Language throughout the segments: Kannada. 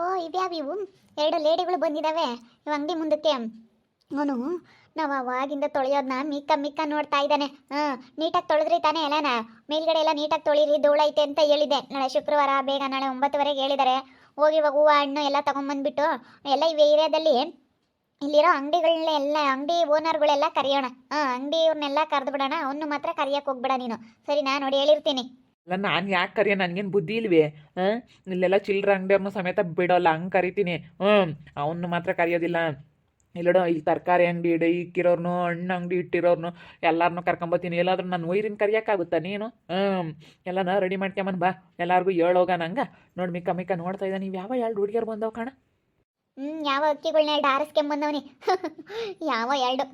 ಓ ಇವ್ಯಾವ ಇವು ಎರಡು ಲೇಡಿಗಳು ಬಂದಿದ್ದಾವೆ ಇವು ಅಂಗಡಿ ಮುಂದಕ್ಕೆ. ಅವನು ನಾವು ಅವಾಗಿಂದ ತೊಳೆಯೋದನ್ನ ಮಿಕ್ಕ ಮಿಕ್ಕ ನೋಡ್ತಾ ಇದ್ದಾನೆ. ನೀಟಾಗಿ ತೊಳೆದ್ರಿ ತಾನೇ ಎಲ್ಲನ ಮೇಲ್ಗಡೆ ಎಲ್ಲ ನೀಟಾಗಿ ತೊಳಿರಿ ಧೂಳೈತೆ ಅಂತ ಹೇಳಿದ್ದೆ. ನಾಳೆ ಶುಕ್ರವಾರ ಬೇಗ ನಾಳೆ 9:00ವರೆಗೆ ಹೇಳಿದ್ದಾರೆ. ಹೋಗಿ ಇವಾಗ ಹೂವು ಹಣ್ಣು ಎಲ್ಲ ತೊಗೊಂಬಂದ್ಬಿಟ್ಟು ಎಲ್ಲ ಇವೆ ಏರಿಯಾದಲ್ಲಿ ಇಲ್ಲಿರೋ ಅಂಗಡಿಗಳನ್ನ ಎಲ್ಲ ಅಂಗಡಿ ಓನರ್ಗಳೆಲ್ಲ ಕರೆಯೋಣ. ಅಂಗಡಿ ಇವ್ರನ್ನೆಲ್ಲ ಕರೆದು ಬಿಡೋಣ. ಅವನು ಮಾತ್ರ ಕರಿಯಕ್ಕೆ ಹೋಗ್ಬೇಡ ನೀನು, ಸರಿನಾ? ನೋಡಿ ಹೇಳಿರ್ತೀನಿ. ಅಲ್ಲ ನಾನು ಯಾಕೆ ಕರಿಯ, ನನಗೇನು ಬುದ್ಧಿ ಇಲ್ವೇ? ಇಲ್ಲೆಲ್ಲ ಚಿಲ್ಲರೆ ಅಂಗಡಿಯವ್ರನ್ನ ಸಮೇತ ಬಿಡೋಲ್ಲ, ಹಂಗೆ ಕರಿತೀನಿ. ಅವನು ಮಾತ್ರ ಕರೆಯೋದಿಲ್ಲ. ಇಲ್ಲೋಡು, ಇಲ್ಲಿ ತರಕಾರಿ ಅಂಗಡಿ ಇಕ್ಕಿರೋರ್ನು, ಹಣ್ಣು ಅಂಗಡಿ ಇಟ್ಟಿರೋರ್ನು ಎಲ್ಲಾರನ್ನೂ ಕರ್ಕೊಂಬತ್ತೀನಿ. ಎಲ್ಲಾದ್ರೂ ನಾನು ಒಯ್ರಿನ ಕರಿಯೋಕ್ಕಾಗುತ್ತಾ ನೀನು? ಎಲ್ಲನ ರೆಡಿ ಮಾಡ್ಕೊಂಬನ್ ಬಾ, ಎಲ್ಲರಿಗೂ ಹೇಳೋಗ ನಂಗೆ. ನೋಡಿ ಮಿಕ್ಕ ಮಿಕ್ಕ ನೋಡ್ತಾ ಇದ್ದ. ನೀವು ಯಾವ ಎರಡು ಹುಡುಗಿಯರು ಬಂದವು ಕಾಣ? ಯಾವ ಅಕ್ಕಿಗಳನ್ನ ಎರಡು ಆರಿಸ್ಕೊಂಬಂದವನಿ ಯಾವ ಎರಡು.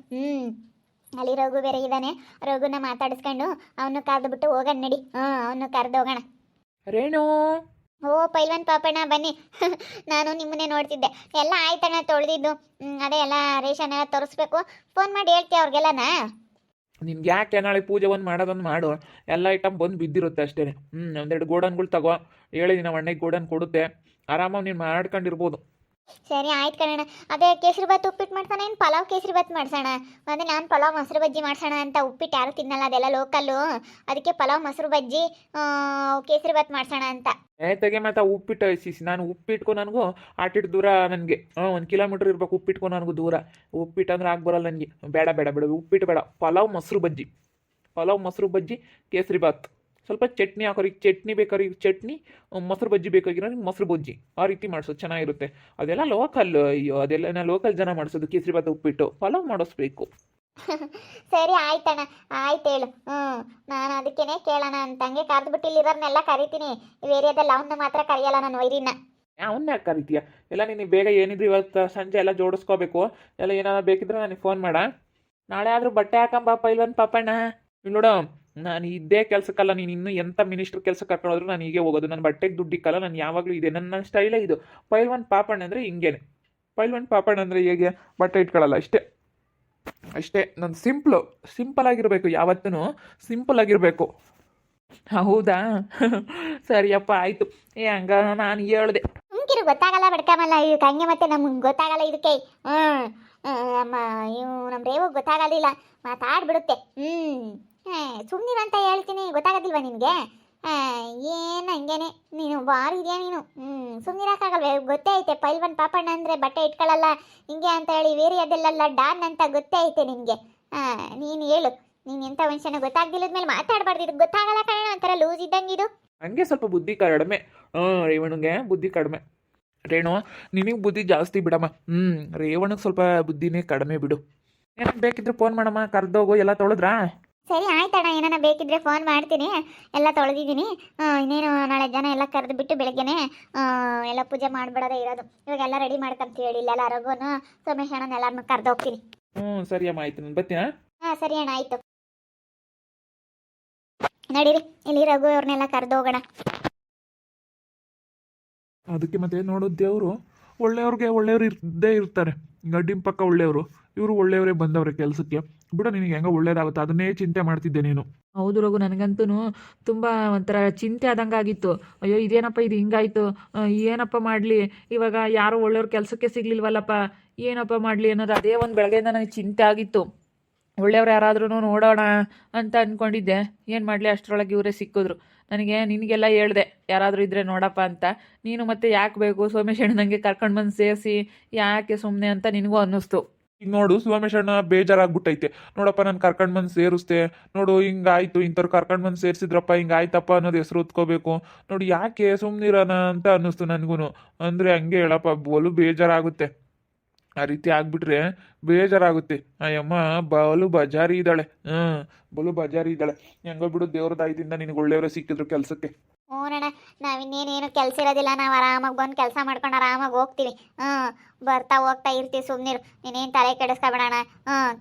ಅಲ್ಲಿ ರಘು ಬೇರೆ ಇದ್ದಾನೆ. ರಘುನ ಮಾತಾಡಿಸ್ಕೊಂಡು ಅವನು ಕರೆದು ಹೋಗೋಣ ನಡಿ. ಅವನು ಕರೆದು ಹೋಗೋಣ. ರೇಣು, ಓ ಪೈಲ್ವಾನ್ ಪಾಪಣ್ಣ ಬನ್ನಿ. ನಾನು ನಿಮ್ಮನ್ನೇ ನೋಡ್ತಿದ್ದೆ. ಎಲ್ಲ ಆಯ್ತಣ್ಣ ತೊಳೆದಿದ್ದು. ಅದೇ ಎಲ್ಲ ರೇಷನ್ ಎಲ್ಲ ತೋರಿಸ್ಬೇಕು. ಫೋನ್ ಮಾಡಿ ಹೇಳ್ತೀಯ ಅವ್ರಿಗೆಲ್ಲನಾ? ನಿನ್ಗೆ ಯಾಕೆ ನಾಳೆ ಪೂಜೆ ಒಂದು ಮಾಡೋದೊಂದು ಮಾಡು. ಎಲ್ಲ ಐಟಮ್ ಬಂದು ಬಿದ್ದಿರುತ್ತೆ ಅಷ್ಟೇ. ಒಂದೆರಡು ಗೋಡನ್ಗಳು ತಗೋ, ಹೇಳಿದ್ದೀನಿ ನಮ್ಮ ಅಣ್ಣಗೆ ಗೋಡನ್ ಕೊಡುತ್ತೆ. ಆರಾಮಾಗಿ ನೀನು ಮಾಡ್ಕೊಂಡಿರ್ಬೋದು. ಸರಿ ಆಯ್ತು ಕಣಣ್ಣ. ಅದೇ ಕೇಸರಿ ಬಾತ್ ಉಪ್ಪಿಟ್ಟು ಮಾಡ್ಸೋಣ, ಏನು ಪಲಾವ್ ಕೇಸರಿ ಬಾತ್ ಮಾಡ್ಸೋಣ? ಅದೇ ನಾನು ಪಲಾವ್ ಮೊಸರು ಬಜ್ಜಿ ಮಾಡ್ಸೋಣ ಅಂತ. ಉಪ್ಪಿಟ್ಟು ಯಾರು ತಿನ್ನಲ್ಲ, ಅದೆಲ್ಲ ಲೋಕಲ್ಲು. ಅದಕ್ಕೆ ಪಲಾವ್ ಮೊಸರು ಬಜ್ಜಿ ಕೇಸರಿ ಬಾತ್ ಮಾಡ್ಸೋಣ ಅಂತ. ತೆಗೆ ಮತ್ತೆ ಉಪ್ಪಿಟ್ಟು ಸಿಸಿ. ನಾನು ಉಪ್ಪಿಟ್ಕೊ ನನಗೂ ಆಟಿಟ್ಟು ದೂರ ನನಗೆ 1 ಕಿಲೋಮೀಟ್ರ್ ಇರ್ಬೇಕು. ಉಪ್ಪಿಟ್ಕೊ ನನಗೂ ದೂರ. ಉಪ್ಪಿಟ್ಟು ಅಂದ್ರೆ ಬರಲ್ಲ ನನಗೆ. ಬೇಡ ಬೇಡ ಬೇಡ, ಉಪ್ಪಿಟ್ಟು ಬೇಡ. ಪಲಾವ್ ಮೊಸರು ಬಜ್ಜಿ, ಪಲಾವ್ ಮೊಸರು ಬಜ್ಜಿ ಕೇಸರಿ ಬಾತ್. ಸ್ವಲ್ಪ ಚಟ್ನಿ ಹಾಕೋರಿಗೆ ಚಟ್ನಿ ಬೇಕಾರಿಗೆ ಚಟ್ನಿ, ಮೊಸರು ಬಜ್ಜಿ ಬೇಕಾಗಿರೋ ಮೊಸರು ಬಜ್ಜಿ. ಆ ರೀತಿ ಮಾಡಿಸೋದು ಚೆನ್ನಾಗಿರುತ್ತೆ. ಅದೆಲ್ಲ ಲೋಕಲ್. ಅಯ್ಯೋ, ಅದೆಲ್ಲ ಲೋಕಲ್ ಜನ ಮಾಡಿಸೋದು. ಕೇಸರಿ ಬಾತ್ ಉಪ್ಪಿಟ್ಟು ಪಲಾವ್ ಮಾಡಿಸ್ಬೇಕು. ಸರಿ ಆಯ್ತಣ್ಣ, ಆಯ್ತು ಹೇಳು. ನಾನು ಅದಕ್ಕೇನೆ ಕೇಳೋಣ ಅಂತ ಹಂಗೆ ಕರೆದ್ಬಿಟ್ಟು ಇಲ್ಲಿರೋರ್ನೆಲ್ಲ ಕರಿತೀನಿ. ಈ ಏರಿಯಾದಲ್ಲಿ ಅವನ್ನ ಮಾತ್ರ ಕರೆಯಲ್ಲ ನಾನು, ವೈರಿನ. ಅವನ್ನ ಯಾಕೆ ಕರಿತೀಯ? ಎಲ್ಲ ನೀನು ಬೇಗ ಏನಿದ್ರು ಇವತ್ತು ಸಂಜೆ ಎಲ್ಲ ಜೋಡಿಸ್ಕೋಬೇಕು. ಎಲ್ಲ ಏನಾದ್ರು ಬೇಕಿದ್ರೆ ನನಗೆ ಫೋನ್ ಮಾಡ. ನಾಳೆ ಆದರೂ ಬಟ್ಟೆ ಹಾಕಂಬ ಪೈಲ್ವಾನ್ ಪಾಪಣ್ಣ. ನೋಡು, ನಾನು ಇದ್ದೇ ಕೆಲಸಕ್ಕಲ್ಲ. ನೀನು ಇನ್ನೂ ಎಂಥ ಮಿನಿಸ್ಟ್ರ್ ಕೆಲಸಕ್ಕೆ ಕರ್ಕೊಂಡೋದ್ರು ನಾನು ಹೀಗೆ ಹೋಗೋದು. ನನ್ನ ಬಟ್ಟೆಗೆ ದುಡ್ಡಿಕ್ಕಲ್ಲ. ನಾನು ಯಾವಾಗಲೂ ಇದೆ. ನನ್ನ ಸ್ಟೈಲೇ ಇದು. ಪೈಲ್ವಾನ್ ಪಾಪಣ್ಣ ಅಂದರೆ ಹಿಂಗೇನೆ. ಪೈಲ್ವಾನ್ ಪಾಪಣ್ಣ ಅಂದರೆ ಹೇಗೆ? ಬಟ್ಟೆ ಇಟ್ಕೊಳ್ಳಲ್ಲ, ಅಷ್ಟೇ ಅಷ್ಟೇ. ನಾನು ಸಿಂಪಲ್ ಆಗಿರಬೇಕು. ಯಾವತ್ತೂ ಸಿಂಪಲ್ ಆಗಿರಬೇಕು. ಹೌದಾ? ಸರಿಯಪ್ಪ, ಆಯಿತು. ಹಂಗ ನಾನು ಹೇಳ್ದೆ. ಮುಂಕಿರು ಗೊತ್ತಾಗಲ್ಲ ಬಡ್ಕಮಲ್ಲ ಇವ್ ಹಂಗೆ. ಮತ್ತೆ ನಮ್ಗೆ ಗೊತ್ತಾಗಲ್ಲ ಇದಕ್ಕೆ. ಅಮ್ಮ ಇವು ನಮ್ಮ ರೇವು ಗೊತ್ತಾಗೋದಿಲ್ಲ, ಮಾತಾಡ್ಬಿಡುತ್ತೆ. ಸುಮ್ಮನಿರು ಅಂತ ಹೇಳ್ತೀನಿ, ಗೊತ್ತಾಗೋದಿಲ್ವ ನಿನಗೆ? ಏನು ಹಂಗೇನೆ ನೀನು ಬಾರಿ ಇದೆಯಾ ನೀನು. ಸುಮ್ಮನಿರೋಕ್ಕಾಗಲ್ವೇ? ಗೊತ್ತೇ ಐತೆ ಪೈಲ್ವಾನ್ ಪಾಪಣ್ಣ ಅಂದರೆ ಬಟ್ಟೆ ಇಟ್ಕೊಳ್ಳಲ್ಲ ಹಿಂಗೆ ಅಂತ ಹೇಳಿ. ವೇರಿಯಾದಲ್ಲೆಲ್ಲ ಡಾನ್ ಅಂತ ಗೊತ್ತೇ ಐತೆ ನಿನಗೆ. ನೀನು ಹೇಳು, ನೀನು ಎಂಥ ಮನುಷ್ಯನ ಗೊತ್ತಾಗ್ದಿಲ್ಲದ್ಮೇಲೆ ಮಾತಾಡಬಾರ್ದು. ಇದು ಗೊತ್ತಾಗಲ್ಲ ಕಾರಣ, ಒಂಥರ ಲೂಸ್ ಇದ್ದಂಗೆ ಇದು. ಹಂಗೆ ಸ್ವಲ್ಪ ಬುದ್ಧಿ ಕಡಿಮೆ. ರೇವಣ್ಣಗೆ ಬುದ್ಧಿ ಕಡಿಮೆ. ರೇಣು, ನಿನಗೆ ಬುದ್ಧಿ ಜಾಸ್ತಿ ಬಿಡಮ್ಮ. ರೇವಣ್ಣಗೆ ಸ್ವಲ್ಪ ಬುದ್ಧಿನೇ ಕಡಿಮೆ ಬಿಡು. ಏನಾರು ಬೇಕಿದ್ರೆ ಫೋನ್ ಮಾಡಮ್ಮ. ಕರೆದೋಗು. ಎಲ್ಲ ತೊಳೆದ್ರಾ? ಸರಿ ಆಯ್ತಣ್ಣ, ಏನಾರ ಬೇಕಿದ್ರೆ ಫೋನ್ ಮಾಡ್ತೀನಿ. ಎಲ್ಲ ತೊಳೆದಿದ್ದೀನಿ. ಇನ್ನೇನು ನಾಳೆ ಜನ ಎಲ್ಲ ಕರೆದು ಬಿಟ್ಟು ಬೆಳಗ್ಗೆನೆ ಎಲ್ಲ ಪೂಜೆ ಮಾಡಿಬಿಡೋದೇ ಇರೋದು. ಇವಾಗೆಲ್ಲ ರೆಡಿ ಮಾಡ್ಕೊಂತೀವಿ ಹೇಳಿ. ಇಲ್ಲೆಲ್ಲ ರಘುನು ಸೋಮೇಶ್ ಅಣ್ಣನ ಎಲ್ಲರನ್ನೂ ಕರೆದು ಹೋಗ್ತೀನಿ. ಸರಿ ಅಮ್ಮ, ಆಯ್ತು. ನಾನು ಬರ್ತೀನಾ? ಸರಿ ಅಣ್ಣ, ಆಯಿತು. ನಡೀರಿ, ಇಲ್ಲಿ ರಘು ಅವ್ರನ್ನೆಲ್ಲ ಕರೆದು ಹೋಗೋಣ. ಅದಕ್ಕೆ ಮತ್ತೆ ನೋಡು, ದೇವರು ಒಳ್ಳೆಯವ್ರಿಗೆ ಒಳ್ಳೆಯವ್ರು ಇದ್ದೇ ಇರ್ತಾರೆ. ಗಡ್ಡಿನ ಪಕ್ಕ ಒಳ್ಳೆಯವರು. ಇವರು ಒಳ್ಳೆಯವರೇ ಬಂದವ್ರೆ ಕೆಲಸಕ್ಕೆ. ಬಿಡು, ನಿನಗೆ ಹೆಂಗ ಒಳ್ಳೇದಾಗುತ್ತೆ ಅದನ್ನೇ ಚಿಂತೆ ಮಾಡ್ತಿದ್ದೆ ನೀನು. ಹೌದು ರಘು, ನನಗಂತೂ ತುಂಬ ಒಂಥರ ಚಿಂತೆ ಆದಂಗೆ ಆಗಿತ್ತು. ಅಯ್ಯೋ ಇದೇನಪ್ಪ ಇದು ಹಿಂಗಾಯ್ತು, ಏನಪ್ಪ ಮಾಡಲಿ ಇವಾಗ? ಯಾರು ಒಳ್ಳೆಯವ್ರ ಕೆಲಸಕ್ಕೆ ಸಿಗ್ಲಿಲ್ವಲ್ಲಪ್ಪ, ಏನಪ್ಪ ಮಾಡಲಿ ಅನ್ನೋದು ಅದೇ ಒಂದು ಬೆಳಗ್ಗೆಯಿಂದ ನನಗೆ ಚಿಂತೆ ಆಗಿತ್ತು. ಒಳ್ಳೆಯವ್ರು ಯಾರಾದ್ರೂ ನೋಡೋಣ ಅಂತ ಅಂದ್ಕೊಂಡಿದ್ದೆ. ಏನು ಮಾಡಲಿ, ಅಷ್ಟರೊಳಗೆ ಇವರೇ ಸಿಕ್ಕಿದ್ರು ನನಗೆ. ನಿನಗೆಲ್ಲ ಹೇಳಿದೆ ಯಾರಾದರೂ ಇದ್ದರೆ ನೋಡಪ್ಪ ಅಂತ. ನೀನು ಮತ್ತೆ ಯಾಕೆ ಬೇಕು ಸೋಮೇಶ್ ಅಣ್ಣನಿಗೆ ಕರ್ಕೊಂಡು ಬಂದು ಸೇರಿಸಿ ಯಾಕೆ ಸುಮ್ಮನೆ ಅಂತ ನಿನಗೂ ಅನ್ನಿಸ್ತು. ಈಗ ನೋಡು, ಸೋಮೇಶ್ ಅಣ್ಣ ಬೇಜಾರಾಗ್ಬಿಟ್ಟೈತೆ. ನೋಡಪ್ಪ, ನಾನು ಕರ್ಕೊಂಡು ಬಂದು ಸೇರಿಸ್ದೆ. ನೋಡು ಹಿಂಗಾಯ್ತು, ಇಂಥವ್ರು ಕರ್ಕೊಂಡು ಬಂದು ಸೇರಿಸಿದ್ರಪ್ಪ, ಹಿಂಗಾಯ್ತಪ್ಪ ಅನ್ನೋದು ಹೆಸರು ಹೊತ್ಕೋಬೇಕು. ನೋಡಿ ಯಾಕೆ ಸುಮ್ಮನಿರೋಣ ಅಂತ ಅನ್ನಿಸ್ತು ನನಗೂ. ಅಂದರೆ ಹಂಗೆ ಹೇಳಪ್ಪ, ಬಲು ಬೇಜಾರಾಗುತ್ತೆ. ಆ ರೀತಿ ಆಗ್ಬಿಟ್ರೆ ಬೇಜಾರಾಗುತ್ತೆ. ಅಯ್ಯಮ್ಮ ಬಲು ಬಜಾರಿ ಇದ್ದಾಳೆ. ಬಲು ಬಜಾರಿ ಇದ್ದಾಳೆ. ಹೆಂಗೋ ಬಿಡು, ದೇವ್ರ ದಯದಿಂದ ನಿನಗೆ ಒಳ್ಳೆಯವರೇ ಸಿಕ್ಕಿದ್ರು ಕೆಲಸಕ್ಕೆ. ಹ್ಞೂನಣ್ಣ, ನಾವಿನ್ನೇನೇನು ಕೆಲಸ ಇರೋದಿಲ್ಲ. ನಾವು ಆರಾಮಾಗಿ ಬಂದು ಕೆಲಸ ಮಾಡ್ಕೊಂಡು ಆರಾಮಾಗಿ ಹೋಗ್ತೀವಿ. ಬರ್ತಾ ಹೋಗ್ತಾ ಇರ್ತೀವಿ, ಸುಮ್ಮನಿರು. ನೀನೇನು ತಲೆ ಕೆಡಿಸ್ಕೊಬೇಡಣ.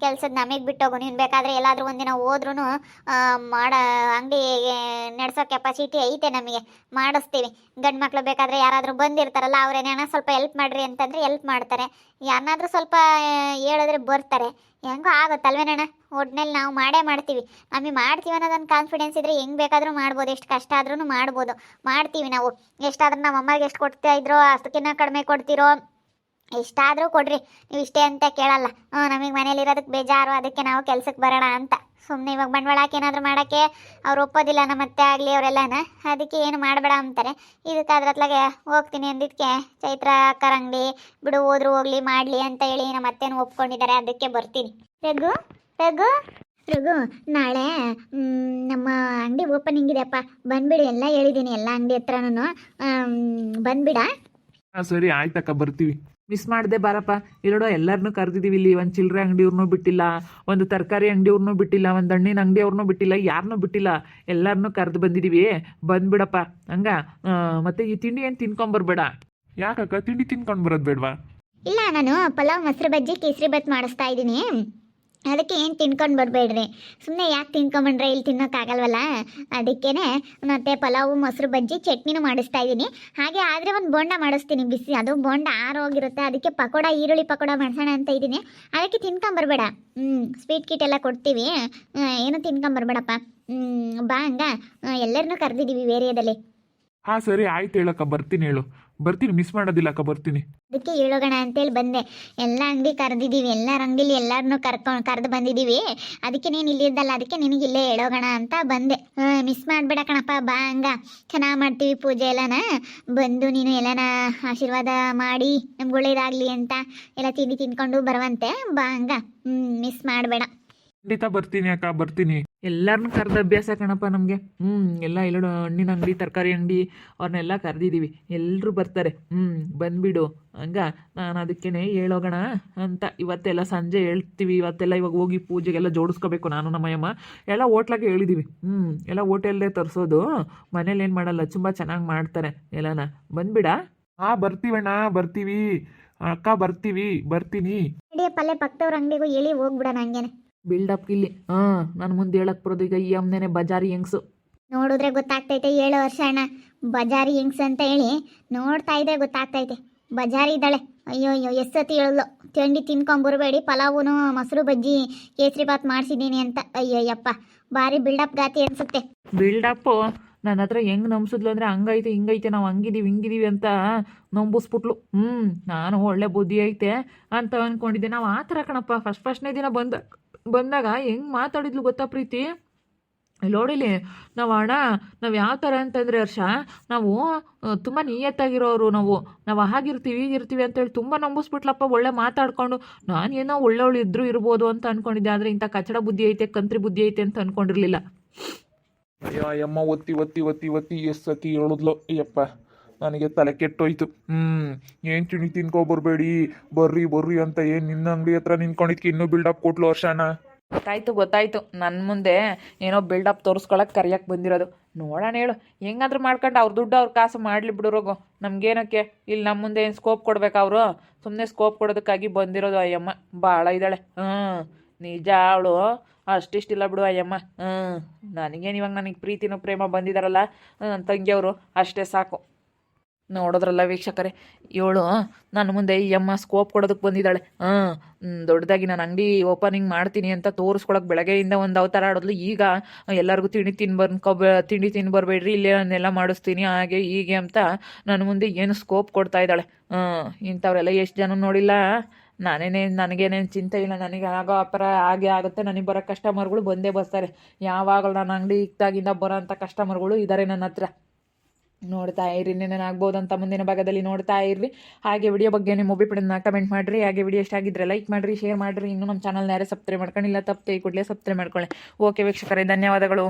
ಕೆಲ್ಸದ ನಮಗೆ ಬಿಟ್ಟೋಗು. ನೀನು ಬೇಕಾದರೆ ಎಲ್ಲಾದರೂ ಒಂದಿನ ಹೋದ್ರೂ ಮಾಡ ಅಂಗಡಿ ನಡೆಸೋ ಕೆಪಾಸಿಟಿ ಐತೆ ನಮಗೆ, ಮಾಡಿಸ್ತೀವಿ. ಗಂಡು ಮಕ್ಳು ಬೇಕಾದರೆ ಯಾರಾದರೂ ಬಂದಿರ್ತಾರಲ್ಲ ಅವ್ರೇನೇನೋ ಸ್ವಲ್ಪ ಹೆಲ್ಪ್ ಮಾಡಿರಿ ಅಂತಂದರೆ ಹೆಲ್ಪ್ ಮಾಡ್ತಾರೆ. ಯಾರನ್ನಾದ್ರೂ ಸ್ವಲ್ಪ ಹೇಳಿದ್ರೆ ಬರ್ತಾರೆ. ಹೆಂಗೋ ಆಗುತ್ತಲ್ವೇನಣ್ಣ? ಒಟ್ನಲ್ಲಿ ನಾವು ಮಾಡೇ ಮಾಡ್ತೀವಿ. ನಮಗೆ ಮಾಡ್ತೀವಿ ಅನ್ನೋದೊಂದು ಕಾನ್ಫಿಡೆನ್ಸ್ ಇದ್ದರೆ ಹೆಂಗೆ ಬೇಕಾದರೂ ಮಾಡ್ಬೋದು. ಎಷ್ಟು ಕಷ್ಟ ಆದ್ರೂ ಮಾಡ್ತೀವಿ ನಾವು. ಎಷ್ಟಾದ್ರೂ ನಮ್ಮ ಅಮ್ಮಗೆ ಎಷ್ಟು ಕೊಡ್ತಾ ಇದ್ರೋ ಅಷ್ಟಕ್ಕಿಂತ ಕಡಿಮೆ ಕೊಡ್ತಿರೋ, ಎಷ್ಟಾದರೂ ಕೊಡ್ರಿ, ನೀವು ಇಷ್ಟೇ ಅಂತ ಕೇಳಲ್ಲ. ನಮಗೆ ಮನೇಲಿರೋದಕ್ಕೆ ಬೇಜಾರು, ಅದಕ್ಕೆ ನಾವು ಕೆಲ್ಸಕ್ಕೆ ಬರೋಣ ಅಂತ. ಸುಮ್ಮನೆ ಇವಾಗ ಬಂಡವಾಳ ಹಾಕಿ ಏನಾದರೂ ಮಾಡೋಕ್ಕೆ ಅವ್ರು ಒಪ್ಪೋದಿಲ್ಲ, ನಮ್ಮ ಅತ್ತೆ ಆಗಲಿ ಅವರೆಲ್ಲನ. ಅದಕ್ಕೆ ಏನು ಮಾಡಬೇಡ ಅಂತಾರೆ. ಇದಕ್ಕಾದ್ರತ್ಲಾಗೆ ಹೋಗ್ತೀನಿ ಅಂದಿದ್ದಕ್ಕೆ ಚೈತ್ರ ಅಕ್ಕರ ಅಂಗಡಿ ಬಿಡು, ಹೋದ್ರು ಹೋಗ್ಲಿ ಮಾಡಲಿ ಅಂತ ಹೇಳಿ ನಮ್ಮ ಅತ್ತೆನೂ ಒಪ್ಕೊಂಡಿದ್ದಾರೆ. ಅದಕ್ಕೆ ಬರ್ತೀನಿ. ರಘು ರಘು ರಘು, ನಾಳೆ ನಮ್ಮ ಅಂಗಡಿ ಓಪನಿಂಗ್ ಇದೆಯಪ್ಪ, ಬಂದ್ಬಿಡು. ಎಲ್ಲ ಹೇಳಿದ್ದೀನಿ, ಎಲ್ಲ ಅಂಗಡಿ ಹತ್ರನೂ ಬಂದ್ಬಿಡ. ಹಾಂ ಸರಿ ಆಯ್ತಕ್ಕ, ಬರ್ತೀವಿ. ಮಿಸ್ ಮಾಡದೆ ಬಾರಪ್ಪ. ಇಲ್ಲೋಡೋ ಎಲ್ಲರನ್ನೂ ಕರೆದಿದ್ದೀವಿ ಇಲ್ಲಿ. ಒಂದು ಚಿಲ್ಲರೆ ಅಂಗಡಿಯವ್ರನ್ನೂ ಬಿಟ್ಟಿಲ್ಲ, ಒಂದು ತರಕಾರಿ ಅಂಗಡಿಯವ್ರನ್ನೂ ಬಿಟ್ಟಿಲ್ಲ, ಒಂದು ಹಣ್ಣಿನ ಅಂಗಡಿಯವ್ರನ್ನೂ ಬಿಟ್ಟಿಲ್ಲ, ಯಾರನ್ನೂ ಬಿಟ್ಟಿಲ್ಲ. ಎಲ್ಲರನ್ನೂ ಕರೆದು ಬಂದಿದ್ದೀವಿ, ಬಂದ್ಬಿಡಪ್ಪ. ಹಂಗ ಮತ್ತೆ ಈ ತಿಂಡಿ ಏನು ತಿನ್ಕೊಂಬರ್ಬೇಡ. ಯಾಕಕ್ಕ ತಿಂಡಿ ತಿನ್ಕೊಂಡು ಬರೋದು ಬೇಡವಾ? ಇಲ್ಲ, ನಾನು ಪಲಾವ್, ಮೊಸರು ಬಜ್ಜಿ, ಕೇಸರಿ ಬಾತ್ ಮಾಡಿಸ್ತಾ ಇದ್ದೀನಿ. ಅದಕ್ಕೆ ಏನು ತಿನ್ಕೊಂಡು ಬರಬೇಡ್ರಿ. ಸುಮ್ಮನೆ ಯಾಕೆ ತಿನ್ಕೊಂಬಂಡ್ರೆ ಇಲ್ಲಿ ತಿನ್ನೋಕ್ಕಾಗಲ್ವಲ್ಲ, ಅದಕ್ಕೇ ಮತ್ತೆ ಪಲಾವು, ಮೊಸರು ಬಜ್ಜಿ, ಚಟ್ನಿನೂ ಮಾಡಿಸ್ತಾ ಇದ್ದೀನಿ. ಹಾಗೆ ಆದರೆ ಒಂದು ಬೋಂಡ ಮಾಡಿಸ್ತೀನಿ ಬಿಸಿ. ಅದು ಬೋಂಡ ಆರೋಗಿರುತ್ತೆ, ಅದಕ್ಕೆ ಪಕೋಡ, ಈರುಳ್ಳಿ ಪಕೋಡ ಮಾಡ್ಸೋಣ ಅಂತ ಇದ್ದೀನಿ. ಅದಕ್ಕೆ ತಿನ್ಕೊಂಬರ್ಬೇಡ. ಸ್ವೀಟ್ ಕಿಟ್ ಎಲ್ಲ ಕೊಡ್ತೀವಿ, ಏನು ತಿನ್ಕೊಂಬರ್ಬೇಡಪ್ಪ. ಬಾ ಹಂಗ. ಎಲ್ಲರನ್ನೂ ಕರೆದಿದ್ದೀವಿ ಏರಿಯಾದಲ್ಲಿ. ಹಾಂ ಸರಿ ಆಯ್ತು ಹೇಳಕ್ಕ, ಬರ್ತೀನಿ. ಬರ್ತೀನಿ, ಮಿಸ್ ಮಾಡೋದಿಲ್ಲ ಅಕ್ಕ, ಬರ್ತೀನಿ. ಅದಕ್ಕೆ ಹೇಳೋಗೋಣ ಅಂತೇಳಿ ಬಂದೆ. ಎಲ್ಲ ಅಂಗಡಿ ಕರೆದಿದ್ದೀವಿ, ಎಲ್ಲರ ಅಂಗಡಿಲಿ ಎಲ್ಲರನ್ನೂ ಕರೆದು ಬಂದಿದ್ದೀವಿ. ಅದಕ್ಕೆ ನೀನು ಇಲ್ಲಿದ್ದಲ್ಲ, ಅದಕ್ಕೆ ನಿನಗೆ ಇಲ್ಲೇ ಹೇಳೋಗೋಣ ಅಂತ ಬಂದೆ. ಮಿಸ್ ಮಾಡಬೇಡ ಕಣಪ್ಪ, ಬಾ ಹಂಗ. ಚೆನ್ನಾಗಿ ಮಾಡ್ತೀವಿ ಪೂಜೆ ಎಲ್ಲನ. ಬಂದು ನೀನು ಎಲ್ಲನ ಆಶೀರ್ವಾದ ಮಾಡಿ ನಮ್ಗೆ ಒಳ್ಳೇದಾಗಲಿ ಅಂತ ಎಲ್ಲ ತಿಂಡಿ ತಿನ್ಕೊಂಡು ಬರುವಂತೆ. ಬಾ ಹಂಗ, ಮಿಸ್ ಮಾಡಬೇಡ. ಖಂಡಿತ ಬರ್ತೀನಿ ಅಕ್ಕ, ಬರ್ತೀನಿ. ಎಲ್ಲರನ್ನೂ ಕರೆದ ಅಭ್ಯಾಸ ಕಣಪ್ಪ ನಮಗೆ. ಎಲ್ಲ ಎಲ್ಲೋ ಹಣ್ಣಿನ ಅಂಗಡಿ, ತರಕಾರಿ ಅಂಗಡಿ ಅವ್ರನ್ನೆಲ್ಲ ಕರೆದಿದ್ದೀವಿ. ಎಲ್ಲರೂ ಬರ್ತಾರೆ. ಬಂದುಬಿಡು. ಹಂಗ ನಾನು ಅದಕ್ಕೇ ಹೇಳೋಗೋಣ ಅಂತ ಇವತ್ತೆಲ್ಲ ಸಂಜೆ ಹೇಳ್ತೀವಿ. ಇವಾಗ ಹೋಗಿ ಪೂಜೆಗೆಲ್ಲ ಜೋಡಿಸ್ಕೋಬೇಕು ನಾನು ನಮ್ಮಯ್ಯಮ್ಮ. ಎಲ್ಲ ಹೋಟ್ಲಾಗೆ ಹೇಳಿದ್ದೀವಿ. ಎಲ್ಲ ಹೋಟೆಲ್ದೇ ತರಿಸೋದು, ಮನೇಲಿ ಏನು ಮಾಡಲ್ಲ. ತುಂಬ ಚೆನ್ನಾಗಿ ಮಾಡ್ತಾರೆ ಎಲ್ಲನ. ಬಂದುಬಿಡ. ಹಾಂ ಬರ್ತೀವಣ್ಣ, ಬರ್ತೀವಿ ಅಕ್ಕ, ಬರ್ತೀನಿ. ಪಲ್ಲೆ ಪಕ್ಕದವ್ರ ಅಂಗಡಿಗೂ ಹೇಳಿ ಹೋಗ್ಬಿಡ. ನಂಗೇನೆ ಬಿಲ್ಡಪ್ ಇಲ್ಲಿ. ನಾನು ಮುಂದೆ ಹೇಳಕ್ಕೆ ಬರೋದು ಈಗ ಈ ಅಮ್ಮನೇ ಬಜಾರಿ ಹೆಂಗ್ಸು. ನೋಡಿದ್ರೆ ಗೊತ್ತಾಗ್ತೈತೆ 7 ವರ್ಷ ಅಣ್ಣ ಬಜಾರಿ ಹೆಂಗ್ಸ್ ಅಂತ ಹೇಳಿ. ನೋಡ್ತಾ ಇದ್ರೆ ಗೊತ್ತಾಗ್ತೈತೆ ಬಜಾರಿ ಇದ್ದಾಳೆ. ಅಯ್ಯೋ ಎಷ್ಟೊತ್ತಿ ಹೇಳಲು ತಿಂಡಿ ತಿನ್ಕೊಂಬರ್ಬೇಡಿ, ಪಲಾವುನು, ಮೊಸರು ಬಜ್ಜಿ, ಕೇಸರಿ ಬಾತ್ ಮಾಡಿಸಿದ್ದೀನಿ ಅಂತ. ಅಯ್ಯಯ್ಯಪ್ಪ, ಭಾರಿ ಬಿಲ್ಡಪ್ ಗಾತಿ ಅನ್ಸುತ್ತೆ. ಬಿಲ್ಡಪ್ಪು ನನ್ನ ಹತ್ರ ಹೆಂಗೆ ನಂಬಿಸಿದ್ಲು ಅಂದರೆ ಹಂಗೈತೆ ಹಿಂಗೈತೆ, ನಾವು ಹಿಂಗಿದೀವಿ ಅಂತ ನಂಬಿಸ್ಬಿಟ್ಲು. ನಾನು ಒಳ್ಳೆ ಬುದ್ಧಿ ಐತೆ ಅಂತ ಅಂದ್ಕೊಂಡಿದ್ದೆ. ನಾವು ಆ ಥರ ಕಣಪ್ಪ. ಫಸ್ಟ್ನೇ ದಿನ ಬಂದಾಗ ಹೆಂಗೆ ಮಾತಾಡಿದ್ಲು ಗೊತ್ತಾ ಪ್ರೀತಿ? ನೋಡಿಲಿ, ನಾವು ಯಾವ ಥರ ಅಂತಂದರೆ ಹರ್ಷ, ನಾವು ತುಂಬ ನಿಯತ್ತಾಗಿರೋರು. ನಾವು ಹಾಗಿರ್ತೀವಿ ಹೀಗಿರ್ತೀವಿ ಅಂತೇಳಿ ತುಂಬ ನಂಬಿಸ್ಬಿಟ್ಲಪ್ಪ. ಒಳ್ಳೆ ಮಾತಾಡ್ಕೊಂಡು ನಾನೇನೋ ಒಳ್ಳೆವಳು ಇರ್ಬೋದು ಅಂತ ಅಂದ್ಕೊಂಡಿದ್ದೆ. ಆದರೆ ಇಂಥ ಕಚಡ ಬುದ್ಧಿ ಐತೆ, ಕಂತ್ರಿ ಬುದ್ಧಿ ಐತೆ ಅಂತ ಅಂದ್ಕೊಂಡಿರಲಿಲ್ಲ. ಅಯ್ಯೋ ಅಮ್ಮ, ಒತ್ತಿ ಎಷ್ಟು ಸತಿ ಹೇಳಿದ್ಲು. ಅಯ್ಯಪ್ಪ, ನನಗೆ ತಲೆ ಕೆಟ್ಟೋಯ್ತು. ಏನು ತಿಂಡಿ ತಿನ್ಕೊಬರ್ಬೇಡಿ, ಬರ್ರಿ ಅಂತ ಏನು ನಿನ್ನ ಅಂಗಡಿ ಹತ್ರ ನಿಂತ್ಕೊಂಡಿದ್ಕೆ ಇನ್ನೂ ಬಿಲ್ಡಪ್ ಕೊಟ್ಲು ವರ್ಷನ. ಗೊತ್ತಾಯ್ತು. ನನ್ನ ಮುಂದೆ ಏನೋ ಬಿಲ್ಡಪ್ ತೋರಿಸ್ಕೊಳಕ್ಕೆ ಕರಿಯಕ್ಕೆ ಬಂದಿರೋದು. ನೋಡೋಣ ಹೇಳು, ಹೆಂಗಾದ್ರೂ ಮಾಡ್ಕೊಂಡು ಅವ್ರ ದುಡ್ಡು ಅವ್ರ ಕಾಸು ಮಾಡಲಿ ಬಿಡೋರೋಗು. ನಮಗೇನಕ್ಕೆ ಇಲ್ಲಿ ನಮ್ಮ ಮುಂದೆ ಏನು ಸ್ಕೋಪ್ ಕೊಡ್ಬೇಕು? ಅವರು ಸುಮ್ಮನೆ ಸ್ಕೋಪ್ ಕೊಡೋದಕ್ಕಾಗಿ ಬಂದಿರೋದು. ಅಯ್ಯಮ್ಮ ಭಾಳ ಇದ್ದಾಳೆ. ನಿಜ, ಅವಳು ಅಷ್ಟಿಷ್ಟಿಲ್ಲ ಬಿಡು ಅಯ್ಯಮ್ಮ. ನನಗೇನು ಇವಾಗ ನನಗೆ ಪ್ರೀತಿನೂ ಪ್ರೇಮ ಬಂದಿದ್ದಾರಲ್ಲ ನನ್ನ ತಂಗಿಯವರು, ಅಷ್ಟೇ ಸಾಕು. ನೋಡೋದ್ರಲ್ಲ ವೀಕ್ಷಕರೇ, ಇವಳು ನನ್ನ ಮುಂದೆ ಈ ಅಮ್ಮ ಸ್ಕೋಪ್ ಕೊಡೋದಕ್ಕೆ ಬಂದಿದ್ದಾಳೆ. ದೊಡ್ಡದಾಗಿ ನಾನು ಅಂಗಡಿ ಓಪನಿಂಗ್ ಮಾಡ್ತೀನಿ ಅಂತ ತೋರಿಸ್ಕೊಳಕ್ಕೆ ಬೆಳಗ್ಗೆಯಿಂದ ಒಂದು ಅವತಾರ ಆಡೋದ್ಲು. ಈಗ ಎಲ್ಲರಿಗೂ ತಿಂಡಿ ತಿನ್ಬರ್ಬೇಡ್ರಿ, ಇಲ್ಲೇ ನಾನೆಲ್ಲ ಮಾಡಿಸ್ತೀನಿ ಹಾಗೆ ಹೀಗೆ ಅಂತ ನನ್ನ ಮುಂದೆ ಏನು ಸ್ಕೋಪ್ ಕೊಡ್ತಾ ಇದ್ದಾಳೆ. ಇಂಥವ್ರೆಲ್ಲ ಎಷ್ಟು ಜನ ನೋಡಿಲ್ಲ. ನನಗೇನೇನು ಚಿಂತೆ ಇಲ್ಲ. ನನಗೆ ಆಗೋ ವ್ಯಾಪಾರ ಹಾಗೆ ಆಗುತ್ತೆ. ನನಗೆ ಬರೋ ಕಸ್ಟಮರ್ಗಳು ಬಂದೇ ಬರ್ತಾರೆ. ಯಾವಾಗಲೂ ನನ್ನ ಅಂಗಡಿ ಇದ್ದಾಗಿಂದ ಬರೋ ಅಂಥ ಕಸ್ಟಮರ್ಗಳು ಇದ್ದಾರೆ ನನ್ನ ಹತ್ರ. ನೋಡ್ತಾ ಇರ್ರಿ, ಏನೇನಾಗ್ಬೋದು ಅಂತ ಮುಂದಿನ ಭಾಗದಲ್ಲಿ ನೋಡ್ತಾ ಇರ್ರಿ. ಹಾಗೆ ವಿಡಿಯೋ ಬಗ್ಗೆ ನಿಮ್ಮ ಒಪಿನಿಯನ್ನ ಕಮೆಂಟ್ ಮಾಡಿರಿ. ಹಾಗೆ ವಿಡಿಯೋ ಇಷ್ಟ ಆಗಿದ್ರೆ ಲೈಕ್ ಮಾಡಿರಿ, ಶೇರ್ ಮಾಡಿರಿ. ಇನ್ನೂ ನಮ್ಮ ಚಾನಲ್ನ ಯಾರೇ ಸಬ್ಸ್ಕ್ರೈಬ್ ಮಾಡ್ಕೊಂಡಿಲ್ಲ, ತಪ್ಪದೆ ಕೂಡಲೇ ಸಬ್ಸ್ಕ್ರೈಬ್ ಮಾಡ್ಕೊಳ್ಳಿ. ಓಕೆ ವೀಕ್ಷಕರೇ, ಧನ್ಯವಾದಗಳು.